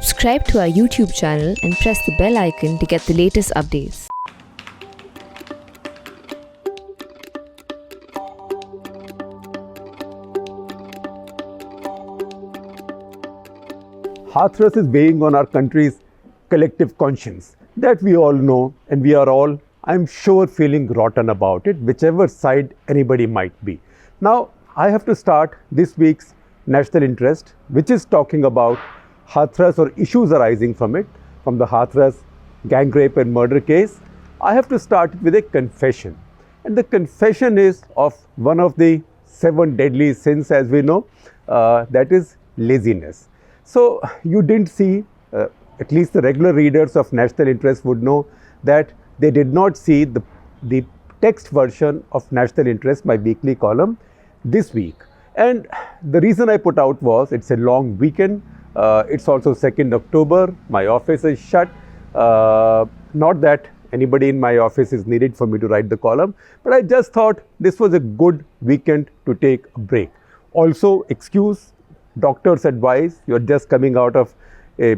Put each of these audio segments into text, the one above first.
Subscribe to our YouTube channel and press the bell icon to get the latest updates. Hathras is weighing on our country's collective conscience. That we all know, and we are all, I'm sure, feeling rotten about it, whichever side anybody might be. Now, I have to start this week's national interest, which is talking about Hathras or issues arising from it, from the Hathras gang rape and murder case. I have to start with a confession. And the confession is of one of the 7 deadly sins, as we know, that is laziness. So you didn't see, at least the regular readers of national interest would know that they did not see the text version of national interest, my weekly column, this week. And the reason I put out was it's a long weekend. It's also 2nd October. My office is shut. Not that anybody in my office is needed for me to write the column, but I just thought this was a good weekend to take a break. Also, excuse doctor's advice, you're just coming out of a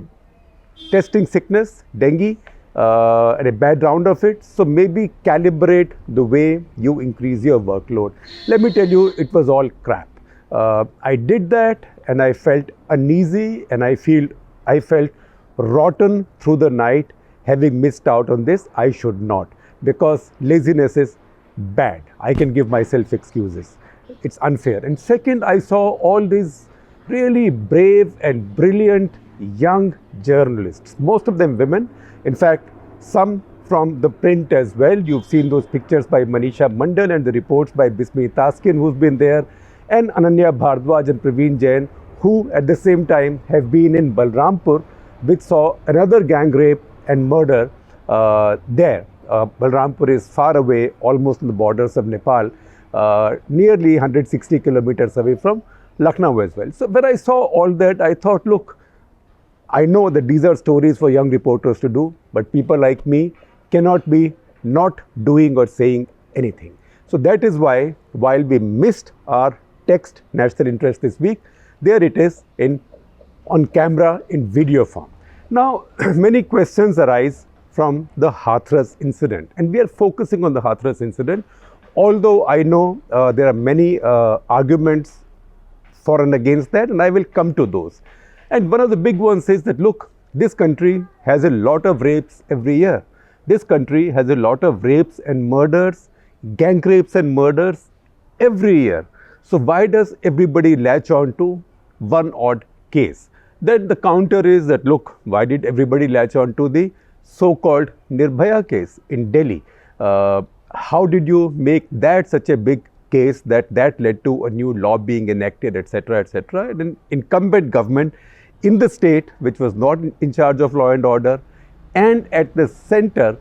testing sickness, dengue, and a bad round of it. So maybe calibrate the way you increase your workload. Let me tell you, it was all crap. I did that and I felt uneasy and I felt rotten through the night having missed out on this. I should not, because laziness is bad. I can give myself excuses. It's unfair. And second, I saw all these really brave and brilliant young journalists, most of them women. In fact, some from ThePrint as well. You've seen those pictures by Manisha Mandal and the reports by Bismi Taskin, who's been there, and Ananya Bhardwaj and Praveen Jain, who at the same time have been in Balrampur, which saw another gang rape and murder there. Balrampur is far away, almost on the borders of Nepal, nearly 160 kilometers away from Lucknow as well. So when I saw all that, I thought, look, I know that these are stories for young reporters to do, but people like me cannot be not doing or saying anything. So that is why, while we missed our text national interest this week, there it is on camera in video form. Now, many questions arise from the Hathras incident, and we are focusing on the Hathras incident, although I know there are many arguments for and against that, and I will come to those. And one of the big ones is that, look, this country has a lot of rapes every year. This country has a lot of rapes and murders, gang rapes and murders every year. So why does everybody latch on to one odd case? Then the counter is that, look, why did everybody latch on to the so-called Nirbhaya case in Delhi? How did you make that such a big case that led to a new law being enacted, etc., etc.? And an incumbent government in the state, which was not in charge of law and order, and at the center,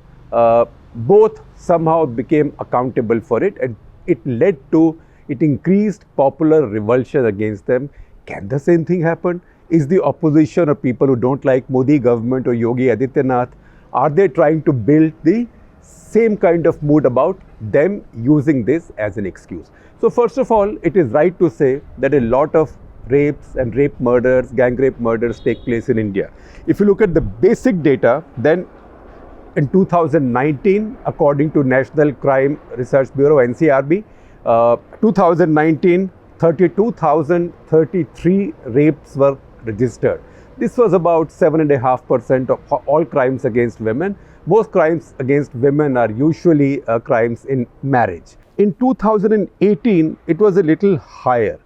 both somehow became accountable for it, and it increased popular revulsion against them. Can the same thing happen? Is the opposition or people who don't like Modi government or Yogi Adityanath, are they trying to build the same kind of mood about them using this as an excuse? So first of all, it is right to say that a lot of rapes and rape murders, gang rape murders take place in India. If you look at the basic data, then in 2019, according to National Crime Research Bureau, NCRB, 2019, 32,033 rapes were registered. This was about 7.5% of all crimes against women. Most crimes against women are usually crimes in marriage. In 2018, it was a little higher,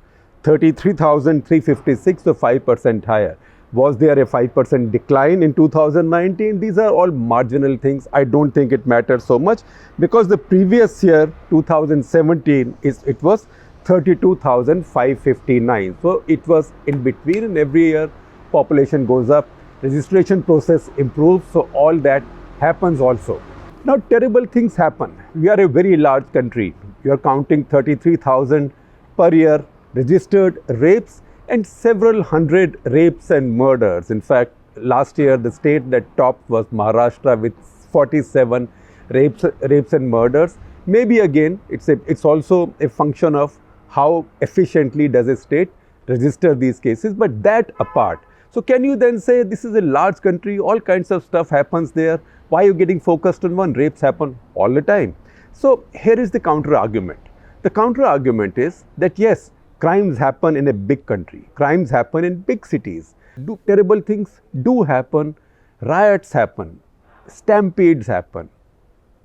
33,356, so 5% higher. Was there a 5% decline in 2019? These are all marginal things. I don't think it matters so much, because the previous year, 2017, it was 32,559. So it was in between, and every year population goes up, registration process improves, so all that happens also. Now, terrible things happen. We are a very large country. You are counting 33,000 per year registered rapes and several hundred rapes and murders. In fact, last year the state that topped was Maharashtra with 47 rapes and murders. Maybe again, it's also a function of how efficiently does a state register these cases. But that apart, So can you then say this is a large country, all kinds of stuff happens there, why are you getting focused on one? Rapes happen all the time. So here is the counter argument. The counter argument is that yes, crimes happen in a big country, crimes happen in big cities, terrible things do happen, riots happen, stampedes happen,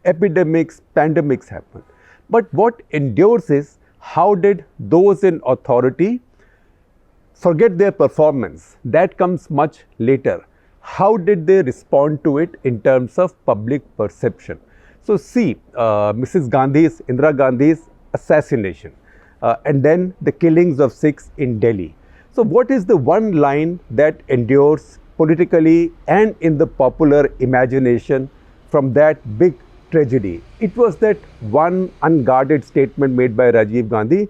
epidemics, pandemics happen. But what endures is how did those in authority forget their performance? That comes much later. How did they respond to it in terms of public perception? So see, Indira Gandhi's assassination and then the killings of Sikhs in Delhi. So what is the one line that endures politically and in the popular imagination from that big tragedy? It was that one unguarded statement made by Rajiv Gandhi: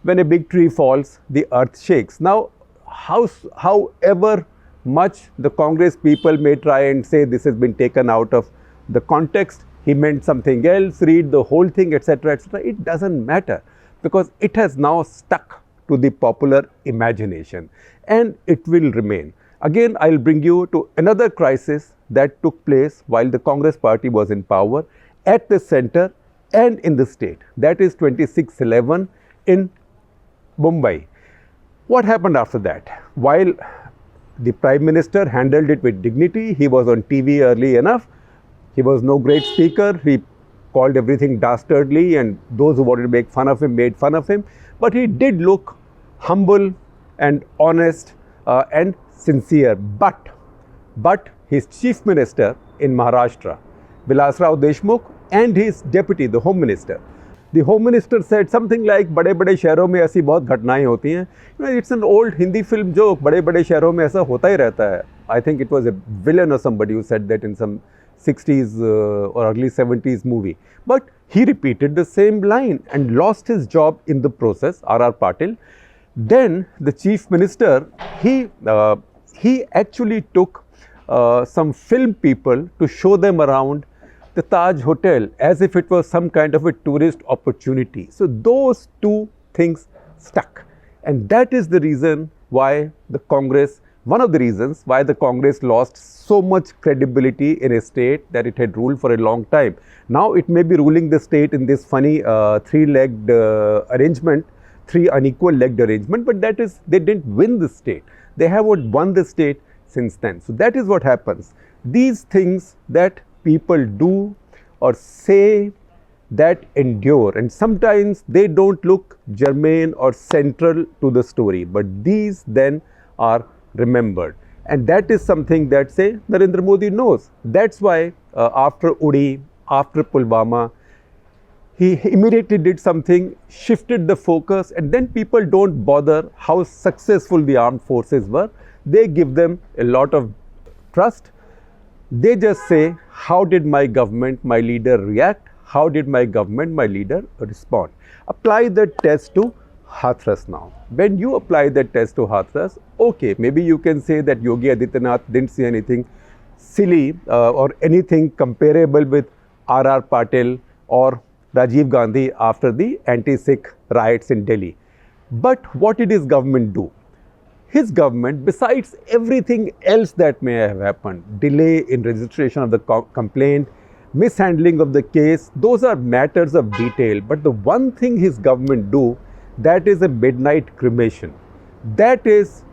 when a big tree falls, the earth shakes. Now, however much the Congress people may try and say this has been taken out of the context, he meant something else, read the whole thing, etc., etc., it doesn't matter, because it has now stuck to the popular imagination and it will remain. Again, I'll bring you to another crisis that took place while the Congress party was in power at the center and in the state. That is 26/11 in Mumbai. What happened after that? While the Prime Minister handled it with dignity, he was on TV early enough, he was no great speaker, he called everything dastardly, and those who wanted to make fun of him made fun of him, but he did look humble and honest and sincere. But his Chief Minister in Maharashtra, Vilasrao Deshmukh, and his deputy, the Home Minister, said something like, बड़े बड़े शहरों में ऐसी बहुत घटनाएं होती हैं. It's an old Hindi film joke, बड़े बड़े शहरों में ऐसा होता ही रहता है. I think it was a villain or somebody who said that in some 60s or early 70s movie. But he repeated the same line and lost his job in the process, R.R. Patil. Then the Chief Minister, he actually took some film people to show them around the Taj Hotel as if it was some kind of a tourist opportunity. So those two things stuck, and that is the reason why the Congress, one of the reasons why the Congress lost so much credibility in a state that it had ruled for a long time. Now it may be ruling the state in this funny three-legged arrangement, three unequal legged arrangement, but that is, they didn't win the state. They haven't won the state since then. So that is what happens. These things that people do or say that endure, and sometimes they don't look germane or central to the story, but these then are remembered. And that is something that, say, Narendra Modi knows. That's why after Uri, after Pulwama, he immediately did something, shifted the focus, and then people don't bother how successful the armed forces were. They give them a lot of trust. They just say, how did my government, my leader react? How did my government, my leader respond? Apply the test to Hathras now. When you apply that test to Hathras, okay, maybe you can say that Yogi Adityanath didn't say anything silly or anything comparable with R.R. Patil or Rajiv Gandhi after the anti-Sikh riots in Delhi. But what did his government do? His government, besides everything else that may have happened, delay in registration of the complaint, mishandling of the case, those are matters of detail. But the one thing his government do, that is a midnight cremation. That is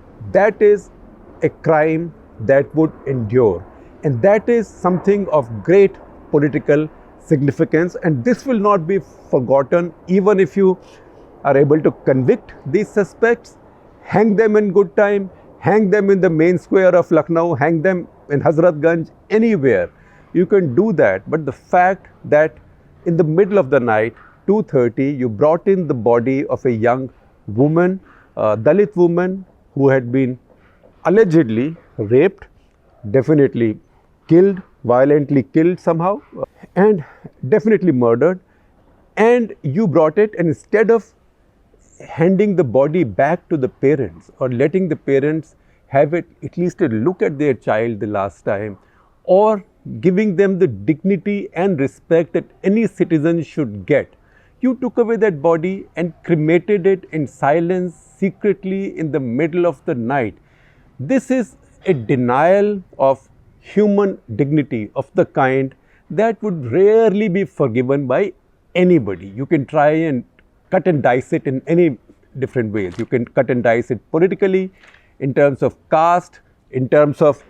a crime that would endure. And that is something of great political significance. And this will not be forgotten even if you are able to convict these suspects. Hang them in good time, hang them in the main square of Lucknow, hang them in Hazratganj, anywhere. You can do that. But the fact that in the middle of the night, 2:30, you brought in the body of a young woman, Dalit woman, who had been allegedly raped, definitely killed, violently killed somehow, and definitely murdered. And you brought it, and instead of handing the body back to the parents or letting the parents have it at least a look at their child the last time, or giving them the dignity and respect that any citizen should get, you took away that body and cremated it in silence, secretly, in the middle of the night. This is a denial of human dignity of the kind that would rarely be forgiven by anybody. You can try and cut and dice it in any different ways. You can cut and dice it politically, in terms of caste, in terms of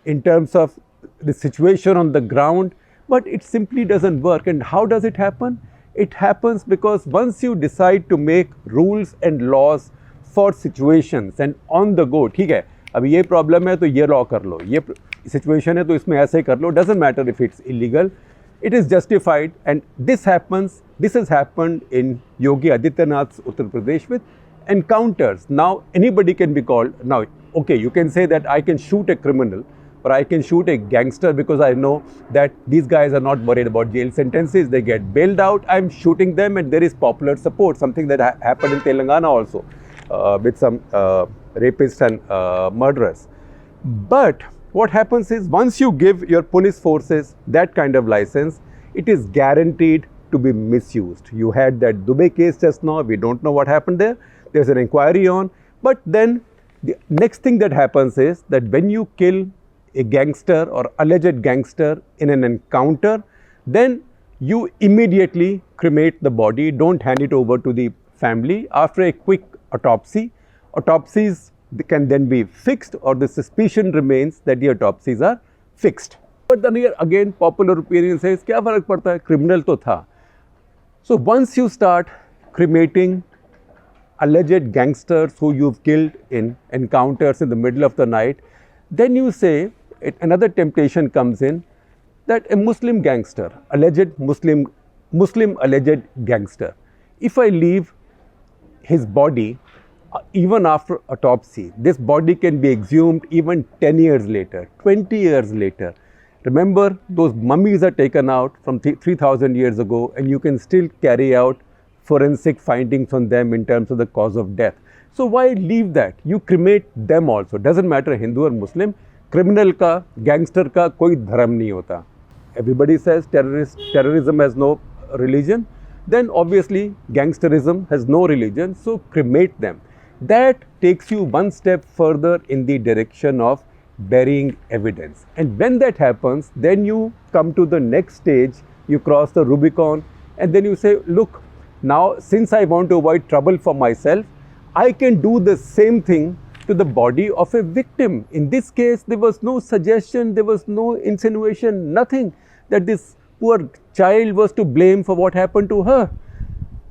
the situation on the ground, but it simply doesn't work. And how does it happen? It happens because once you decide to make rules and laws for situations and on the go, ठीक है, अभी ये problem है तो ये law कर लो, ये situation है तो इसमें ऐसे कर लो, doesn't matter if it's illegal, it is justified. And this has happened in Yogi Adityanath's Uttar Pradesh with encounters. Now anybody can be called. Now, okay, you can say that I can shoot a criminal or I can shoot a gangster because I know that these guys are not worried about jail sentences, they get bailed out, I'm shooting them, and there is popular support, something that happened in Telangana also with some rapists and murderers. But what happens is, once you give your police forces that kind of license, it is guaranteed to be misused. You had that Dubai case just now, we don't know what happened there, there's an inquiry on, but then the next thing that happens is that when you kill a gangster or alleged gangster in an encounter, then you immediately cremate the body, don't hand it over to the family. After a quick autopsy, autopsies can then be fixed, or the suspicion remains that the autopsies are fixed. But then here again popular opinion says, kya farak padta hai, criminal to tha. So once you start cremating alleged gangsters who you've killed in encounters in the middle of the night, then you say, another temptation comes in, that a Muslim gangster, alleged Muslim alleged gangster, if I leave his body even after autopsy, this body can be exhumed even 10 years later, 20 years later. Remember, those mummies are taken out from 3,000 years ago, and you can still carry out forensic findings on them in terms of the cause of death. So why leave that? You cremate them also. Doesn't matter Hindu or Muslim. Criminal ka, gangster ka koi dharam nahi hota. Everybody says terrorism has no religion. Then obviously gangsterism has no religion. So cremate them. That takes you one step further in the direction of burying evidence. And when that happens, then you come to the next stage. You cross the Rubicon, and then you say, look, now since I want to avoid trouble for myself, I can do the same thing to the body of a victim. In this case, there was no suggestion, there was no insinuation, nothing that this poor child was to blame for what happened to her.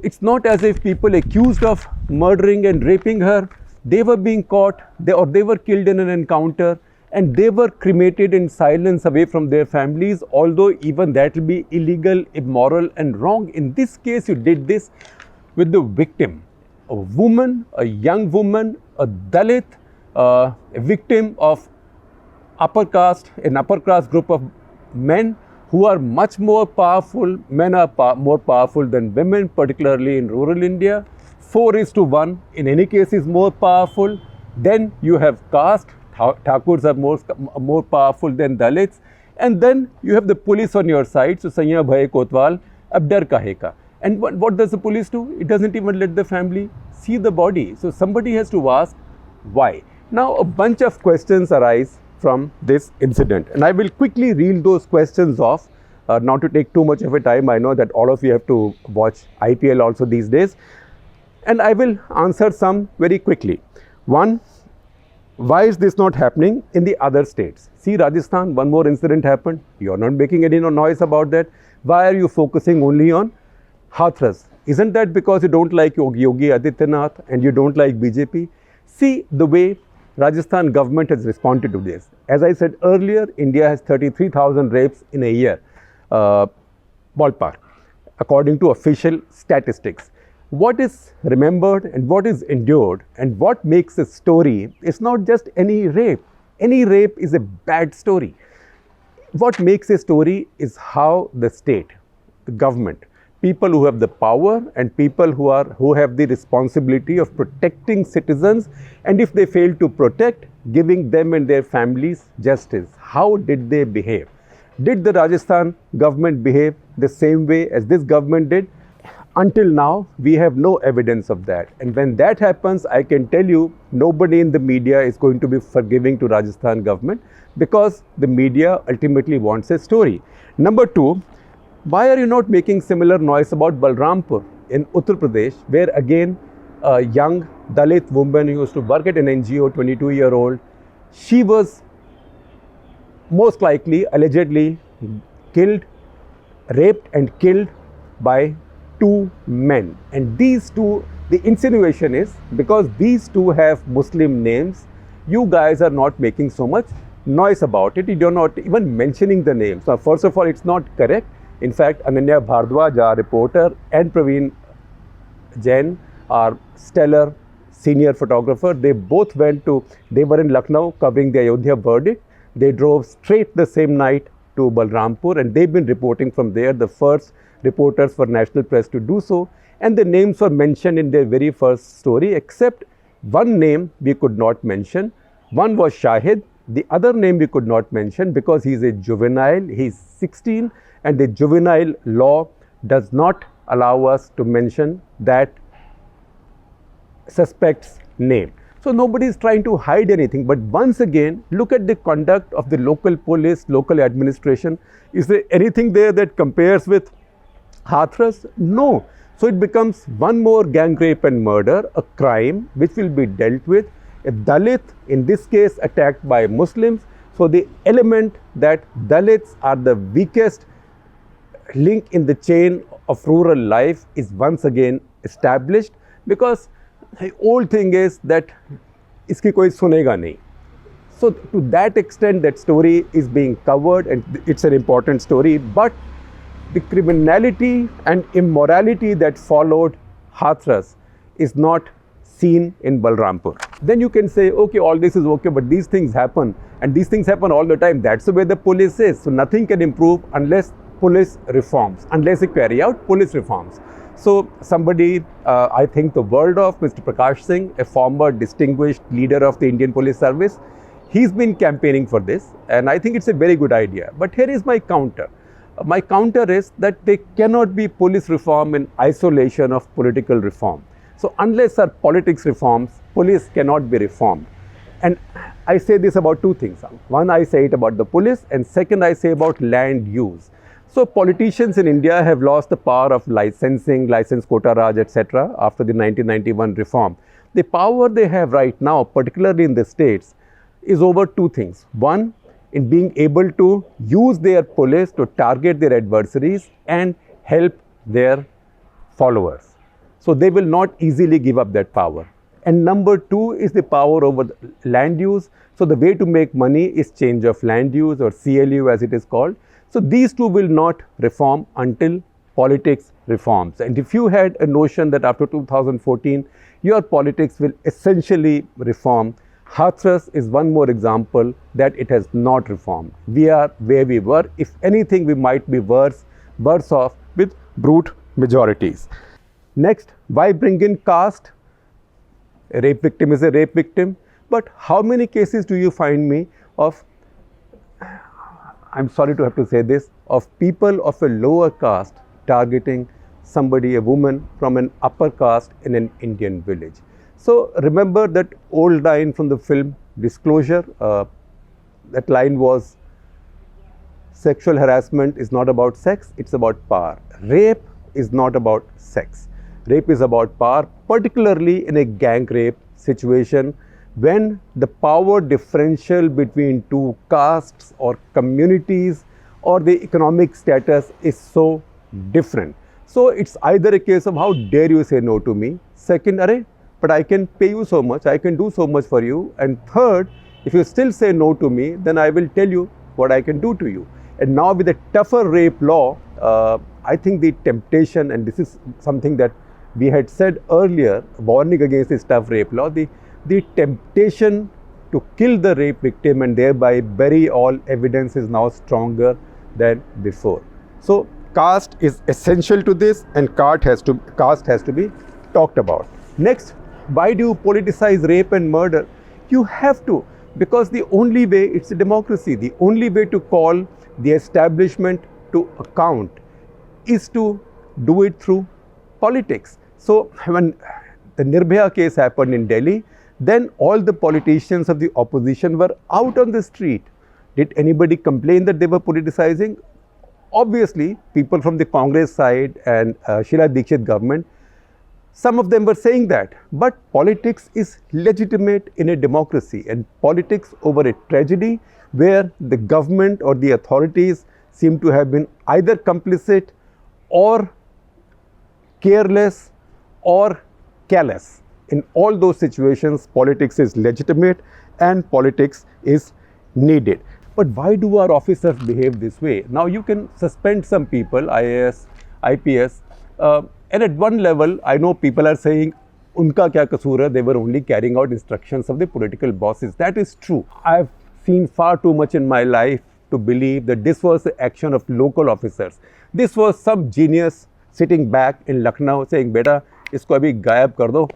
It's not as if people accused of murdering and raping her, they were being caught, or they were killed in an encounter, and they were cremated in silence away from their families, although even that will be illegal, immoral and wrong. In this case, you did this with the victim, a woman, a young woman, a Dalit, a victim of upper caste, an upper caste group of men who are much more powerful. Men are more powerful than women, particularly in rural India. 4:1 in any case is more powerful. Then you have caste. Thakurs are more powerful than Dalits. And then you have the police on your side. So Sanya Bhai Kotwal, ab dar kahe ka. And what does the police do? It doesn't even let the family see the body. So somebody has to ask why. Now a bunch of questions arise from this incident, and I will quickly reel those questions off, not to take too much of a time. I know that all of you have to watch IPL also these days, and I will answer some very quickly. One, why is this not happening in the other states? See, Rajasthan, one more incident happened. You are not making any noise about that. Why are you focusing only on Hathras? Isn't that because you don't like Yogi Adityanath and you don't like BJP? See the way Rajasthan government has responded to this. As I said earlier, India has 33,000 rapes in a year, ballpark, according to official statistics. What is remembered and what is endured and what makes a story is not just any rape. Any rape is a bad story. What makes a story is how the state, the government, people who have the power and people who have the responsibility of protecting citizens, and if they fail to protect, giving them and their families justice. How did they behave? Did the Rajasthan government behave the same way as this government did? Until now, we have no evidence of that. And when that happens, I can tell you, nobody in the media is going to be forgiving to Rajasthan government, because the media ultimately wants a story. Number two, why are you not making similar noise about Balrampur in Uttar Pradesh, where again a young Dalit woman who used to work at an NGO, 22-year-old, she was most likely, allegedly killed, raped and killed by two men. And these two, the insinuation is, because these two have Muslim names, you guys are not making so much noise about it. You're not even mentioning the names. Now, first of all, it's not correct. In fact, Ananya Bhardwaj, our reporter, and Praveen Jain, our stellar senior photographer, they both they were in Lucknow covering the Ayodhya verdict. They drove straight the same night to Balrampur, and they've been reporting from there, the first reporters for national press to do so. And the names were mentioned in their very first story, except one name we could not mention. One was Shahid. The other name we could not mention because he's a juvenile, he's 16, and the juvenile law does not allow us to mention that suspect's name. So nobody is trying to hide anything. But once again, look at the conduct of the local police, local administration. Is there anything there that compares with Hathras? No. So it becomes one more gang rape and murder, a crime which will be dealt with. A Dalit, in this case attacked by Muslims. So the element that Dalits are the weakest link in the chain of rural life is once again established, because the old thing is that iski koi sunega nahi. So to that extent, that story is being covered, and it's an important story. But the criminality and immorality that followed Hathras is not seen in Balrampur. Then you can say, okay, all this is okay, but these things happen, and these things happen all the time. That's the way the police is. So nothing can improve unless police reforms, unless they carry out police reforms. So somebody, I think the word of Mr. Prakash Singh, a former distinguished leader of the Indian Police Service, he's been campaigning for this, and I think it's a very good idea. But here is my counter. My counter is that there cannot be police reform in isolation of political reform. So unless our politics reforms, police cannot be reformed. And I say this about two things. One, I say it about the police, and second, I say about land use. So politicians in India have lost the power of licensing, license quota raj, etc. after the 1991 reform. The power they have right now, particularly in the states, is over two things. One, in being able to use their police to target their adversaries and help their followers. So they will not easily give up that power. And number two is the power over the land use. So the way to make money is change of land use, or CLU as it is called. So these two will not reform until politics reforms. And if you had a notion that after 2014, your politics will essentially reform, Hathras is one more example that it has not reformed. We are where we were. If anything, we might be worse off with brute majorities. Next, why bring in caste? A rape victim is a rape victim. But how many cases do you find me of, I'm sorry to have to say this, of people of a lower caste targeting somebody, a woman from an upper caste in an Indian village? So remember that old line from the film Disclosure? That line was, sexual harassment is not about sex, it's about power. Rape is not about sex. Rape is about power, particularly in a gang rape situation when the power differential between two castes or communities or the economic status is so different. So it's either a case of how dare you say no to me. Second, array, but I can pay you so much, I can do so much for you. And third, if you still say no to me, then I will tell you what I can do to you. And now with a tougher rape law, I think the temptation, and this is something that we had said earlier, warning against this tough rape law, the temptation to kill the rape victim and thereby bury all evidence is now stronger than before. So caste is essential to this, and caste has to be talked about. Next, why do you politicize rape and murder? You have to, because the only way, it's a democracy, the only way to call the establishment to account is to do it through politics. So when the Nirbhaya case happened in Delhi, then all the politicians of the opposition were out on the street. Did anybody complain that they were politicizing? Obviously, people from the Congress side and Sheila Dikshit government, some of them were saying that. But politics is legitimate in a democracy, and politics over a tragedy where the government or the authorities seem to have been either complicit or careless or callous. In all those situations, politics is legitimate and politics is needed. But why do our officers behave this way? Now you can suspend some people, IAS, IPS, and at one level, I know people are saying, unka kya kasoor hai, they were only carrying out instructions of the political bosses. That is true. I've seen far too much in my life to believe that this was the action of local officers. This was some genius sitting back in Lucknow saying, beta, isko abhi gayab kar do,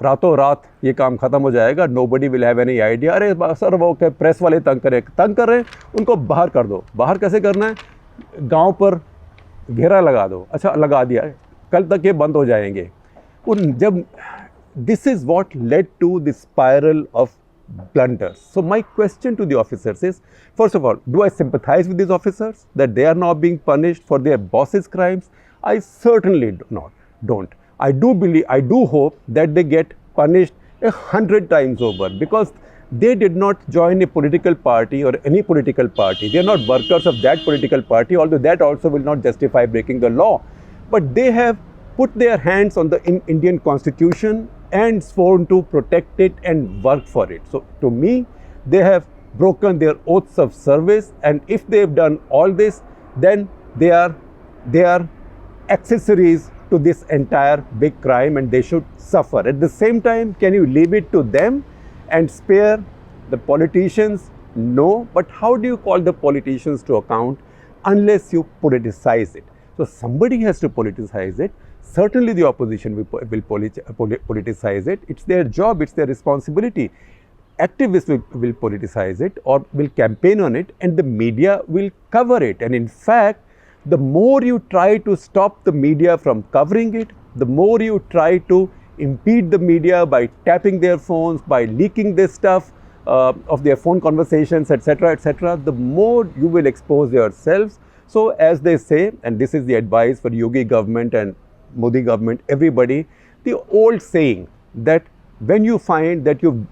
रातों रात ये काम खत्म हो जाएगा, nobody will have any idea. अरे sir वो क्या प्रेस वाले तंग कर रहे हैं, उनको बाहर कर दो. बाहर कैसे करना है? गांव पर घेरा लगा दो. अच्छा लगा दिया, कल तक ये बंद हो जाएंगे. उन जब this is what led to the spiral of blunders. So my question to the officers is, first of all, do I sympathize with these officers that they are now being punished for their boss's crimes? I certainly don't. I do hope that they get punished 100 times over, because they did not join a political party or any political party. They are not workers of that political party, although that also will not justify breaking the law. But they have put their hands on the Indian Constitution and sworn to protect it and work for it. So to me, they have broken their oaths of service, and if they have done all this, then they are accessories to this entire big crime, and they should suffer. At the same time, can you leave it to them and spare the politicians? No. But how do you call the politicians to account unless you politicize it? So somebody has to politicize it. Certainly the opposition will politicize it. It's their job, it's their responsibility. Activists will politicize it or will campaign on it, and the media will cover it. And in fact, the more you try to stop the media from covering it, the more you try to impede the media by tapping their phones, by leaking this stuff of their phone conversations, etc., the more you will expose yourselves. So as they say, and this is the advice for Yogi government and Modi government, everybody, the old saying that when you find that you've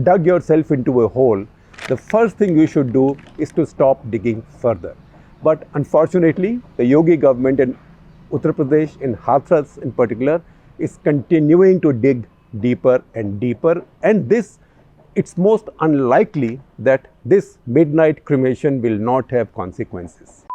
dug yourself into a hole, the first thing you should do is to stop digging further. But unfortunately, the Yogi government in Uttar Pradesh, in Hathras in particular, is continuing to dig deeper and deeper. And it's most unlikely that this midnight cremation will not have consequences.